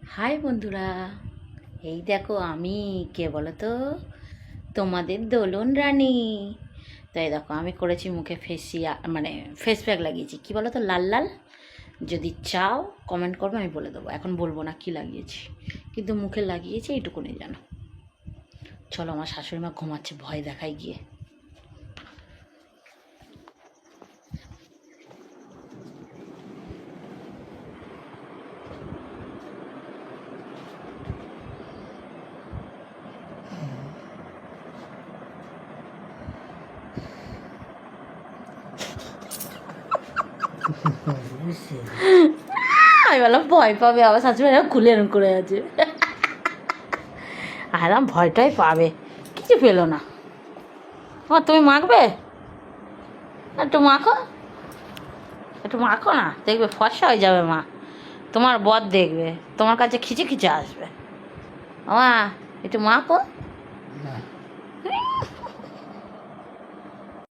High বন্ধুরা, এই দেখো আমি কে বলো তো, তোমাদের দোলন রানী। তাই দেখো আমি করেছি মুখে মানে ফেস প্যাক লাগিয়েছি, কি বলো তো, লাল লাল। যদি চাও কমেন্ট করবে, আমি বলে দেবো। এখন বলবো না কি লাগিয়েছি, কিন্তু মুখে লাগিয়েছি এইটুকুনি জানো। চলো, আমার শাশুড়ি মা ঘুমাচ্ছে, ভয় দেখাই গিয়ে। আমি বললাম ভয় পাবে, আবার শাশুড়ি খুলে এরম করে আছে। আরাম ভয়টাই পাবে, কিছু পেলো না। তুমি মাখবে, একটু মাখো, একটু মাখো না, দেখবে ফর্সা হয়ে যাবে মা। তোমার বর দেখবে, তোমার কাছে খিচে খিচে আসবে। মা একটু মাখো।